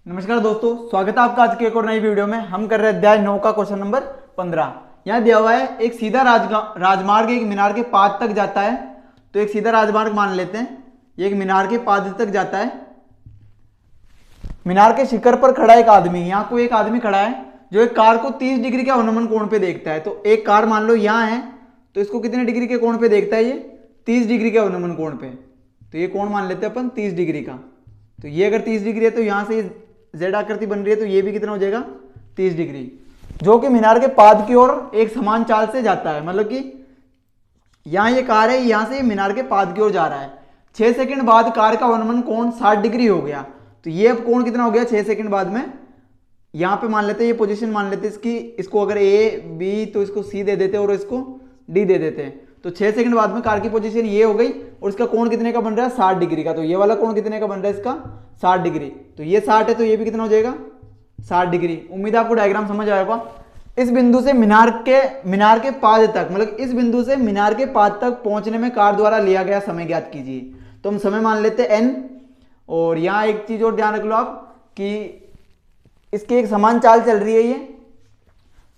नमस्कार दोस्तों, स्वागत है आपका आज के एक और नई वीडियो में। हम कर रहे हैं अध्याय 9 का क्वेश्चन नंबर 15। यहाँ दिया हुआ है एक सीधा राजमार्ग एक मीनार के पाद तक जाता है। तो एक सीधा राजमार्ग मान लेते हैं, ये एक मीनार के पाद तक जाता है। मीनार के शिखर पर खड़ा एक आदमी, यहाँ कोई एक आदमी खड़ा है जो एक कार को 30 डिग्री के अवनमन कोण पे देखता है। तो एक कार मान लो यहाँ है, तो इसको कितने डिग्री के कोण पे देखता है? ये 30 डिग्री के अवनमन कोण पे। तो ये कोण मान लेते हैं अपन 30 डिग्री का। तो ये अगर 30 डिग्री है तो यहाँ से जेड आकृति बन रही है, तो ये भी कितना हो जाएगा? 30 डिग्री, जो कि मीनार के पाद की ओर एक समान चाल से जाता है। मतलब कि यहाँ ये कार है, यहाँ से मीनार के पाद की ओर जा रहा है। 6 सेकंड बाद कार का अवनमन कोण 60 डिग्री हो गया। तो ये अब कोण कितना हो गया 6 सेकंड बाद में? यहाँ पे मान लेते हैं, ये पोजीशन मान लेते हैं इसकी, इसको अगर ए बी तो इसको सी दे देते हैं और इसको डी दे देते हैं। तो 6 सेकंड बाद में कार की पोजीशन ये हो गई और इसका कोण कितने का बन रहा है? 60 डिग्री का। तो ये वाला कोण कितने का बन रहा है इसका? 60 डिग्री। तो ये 60 है, तो ये भी कितना हो जाएगा? 60 डिग्री। उम्मीद है आपको डायग्राम समझ आएगा। इस बिंदु से मीनार के पाद तक, मतलब इस बिंदु से मीनार के पाद तक पहुंचने में कार द्वारा लिया गया समय ज्ञात कीजिए। तो हम समय मान लेते हैं n। और यहाँ एक चीज और ध्यान रख लो आप कि इसकी एक समान चाल चल रही है ये।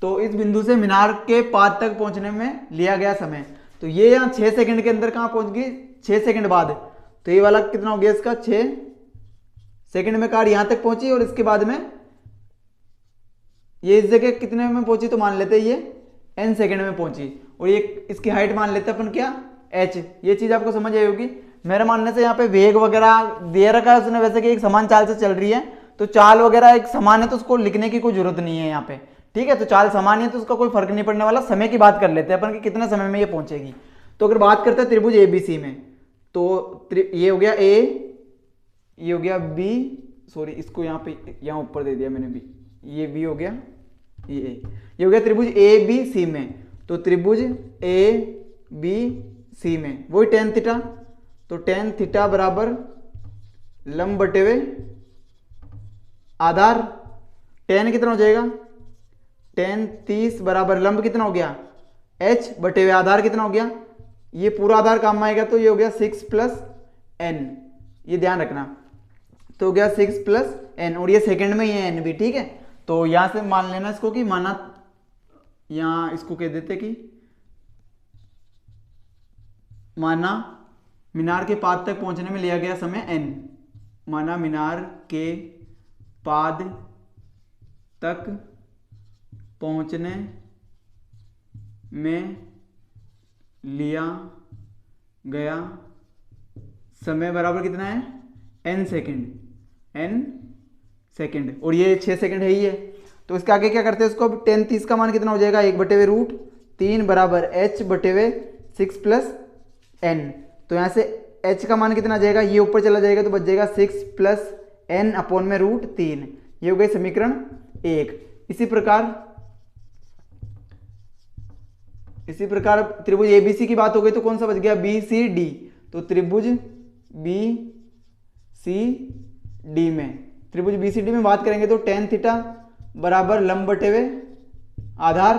तो इस बिंदु से मीनार के पाद तक पहुंचने में लिया गया समय, तो ये यहाँ 6 सेकंड के अंदर कहाँ पहुंच गई? 6 सेकंड बाद। तो ये वाला कितना हो गया इसका? 6 सेकंड में कार यहां तक पहुंची और इसके बाद में ये इस जगह कितने में पहुंची? तो मान लेते हैं ये n सेकंड में पहुंची। और ये इसकी हाइट मान लेते हैं अपन क्या? h। ये चीज आपको समझ आई होगी। मेरे मानने से यहाँ पे वेग वगैरह दे रखा है उसने, वैसे कि एक समान चाल से चल रही है, तो चाल वगैरह एक समान है, तो उसको लिखने की कोई जरूरत नहीं है यहाँ पे। ठीक है, तो चाल समान है तो उसका कोई फर्क नहीं पड़ने वाला। समय की बात कर लेते हैं अपन कि कितने समय में ये पहुंचेगी। तो अगर बात करते हैं त्रिभुज एबीसी में, तो ये हो गया ए, ये हो गया बी, सॉरी इसको यहाँ पे यहाँ ऊपर दे दिया मैंने बी, ये बी हो गया, ये हो गया त्रिभुज ए बी सी में। तो त्रिभुज ए बी सी में वही tan थीटा। तो tan थीटा बराबर लंब बटे हुए आधार। tan कितना हो जाएगा? tan 30 बराबर लंब कितना हो गया? h बटे हुए आधार कितना हो गया? ये पूरा आधार काम आएगा, तो ये हो गया 6 प्लस n, ये ध्यान रखना। तो हो गया 6 प्लस n, और ये सेकंड में ये n भी। ठीक है, तो यहां से मान लेना इसको कि माना, यहां इसको कह देते कि माना मीनार के पाद तक पहुंचने में लिया गया समय n। माना मीनार के पाद तक पहुंचने में लिया गया समय बराबर कितना है? n second. और ये 6 सेकंड है ही है। तो इसके आगे क्या करते हैं इसको? अब tan 30 का मान कितना हो जाएगा? 1/√3 बराबर h बटे हुए 6 प्लस n। तो यहाँ से h का मान कितना आ जाएगा? ये ऊपर चला जाएगा तो बच जाएगा 6 प्लस n अपॉन में √3। ये हो गई समीकरण 1। इसी प्रकार त्रिभुज एबीसी की बात हो गई, तो कौन सा बच गया? B C D. तो त्रिभुज बी सी डी में बात करेंगे तो tan थीटा बराबर लंब बटे हुए आधार।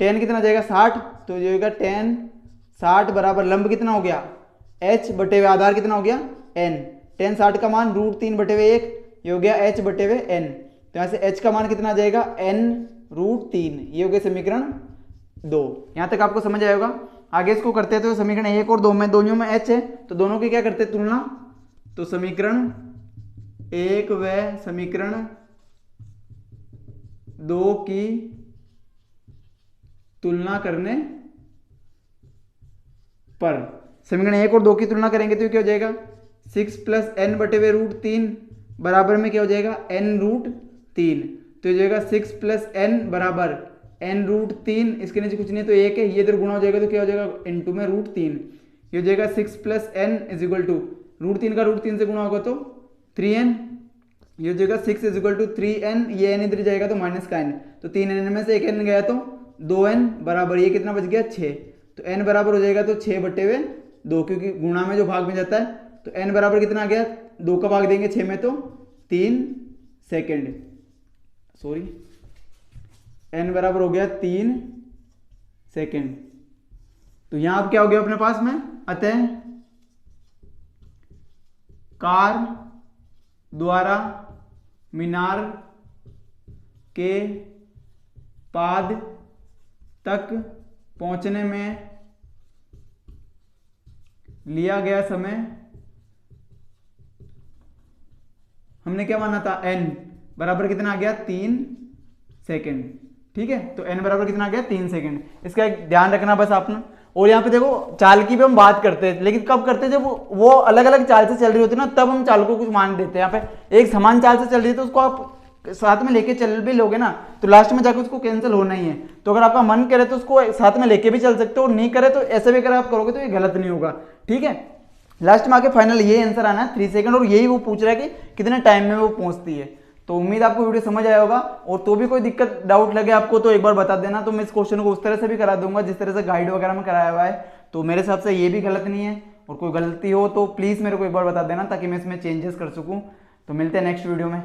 tan कितना जाएगा? 60। तो ये होगा tan 60 बराबर लंब कितना हो गया? h बटे हुए आधार कितना हो गया? n। tan 60 का मान √3 बटे हुए 1, ये हो गया h बटे हुए n। तो यहाँ से h का मान कितना आ जाएगा? n√3। ये हो गया समीकरण 2। यहाँ तक आपको समझ आएगा। आगे इसको करते हैं तो समीकरण 1 और 2 में, दोनों में h है, तो दोनों की क्या करते हैं? तुलना। तो समीकरण 1 व समीकरण 2 की तुलना करने पर, समीकरण 1 और 2 की तुलना करेंगे तो क्या हो जाएगा? 6 प्लस n बटे हुए √3 बराबर में क्या हो जाएगा? n√3। तो ये जाएगा 6 प्लस n बराबर n√3, इसके नीचे कुछ नहीं तो 1 है, ये इधर गुणा हो जाएगा तो क्या हो जाएगा? इनटू में √3। ये हो जाएगा 6 plus n is equal to √3 का √3 से गुणा होगा तो 3n। ये हो जाएगा 6 इज इक्वल टू 3n, ये n इधर जाएगा तो माइनस का n, तो 3n में से 1n गया तो 2n बराबर ये कितना बच गया? 6। तो n बराबर हो जाएगा तो 6 बटे हुए 2, क्योंकि गुणा में जो भाग में जाता है। तो n बराबर कितना आ गया? 2 का भाग देंगे 6 में तो 3 सेकंड, सॉरी n बराबर हो गया 3 सेकंड। तो यहां अब क्या हो गया अपने पास में? अतः कार द्वारा मीनार के पाद तक पहुंचने में लिया गया समय हमने क्या माना था, n बराबर कितना आ गया 3 सेकेंड। ठीक है, तो n बराबर कितना आ गया 3 सेकेंड। इसका एक ध्यान रखना बस आपने। और यहाँ पे देखो चालकी पे हम बात करते हैं, लेकिन कब करते हैं जब वो अलग अलग चाल से चल रही होती है ना, तब हम चाल को कुछ मान देते हैं। यहाँ पे एक समान चाल से चल रही है तो उसको आप साथ में लेके चल भी लोगे ना तो लास्ट में जाकर उसको कैंसिल होना ही है। तो अगर आपका मन करे तो उसको साथ में लेके भी चल सकते हो, और नहीं करे तो ऐसे भी अगर आप करोगे तो ये गलत नहीं होगा। ठीक है, लास्ट में आके फाइनल ये आंसर आना है 3 सेकंड, और यही वो पूछ रहा है कि कितने टाइम में वो पहुंचती है। तो उम्मीद आपको वीडियो समझ आया होगा, और तो भी कोई दिक्कत डाउट लगे आपको तो एक बार बता देना, तो मैं इस क्वेश्चन को उस तरह से भी करा दूंगा जिस तरह से गाइड वगैरह में कराया हुआ है। तो मेरे हिसाब से ये भी गलत नहीं है, और कोई गलती हो तो प्लीज़ मेरे को एक बार बता देना ताकि मैं इसमें चेंजेस कर सकूँ। तो मिलते हैं नेक्स्ट वीडियो में।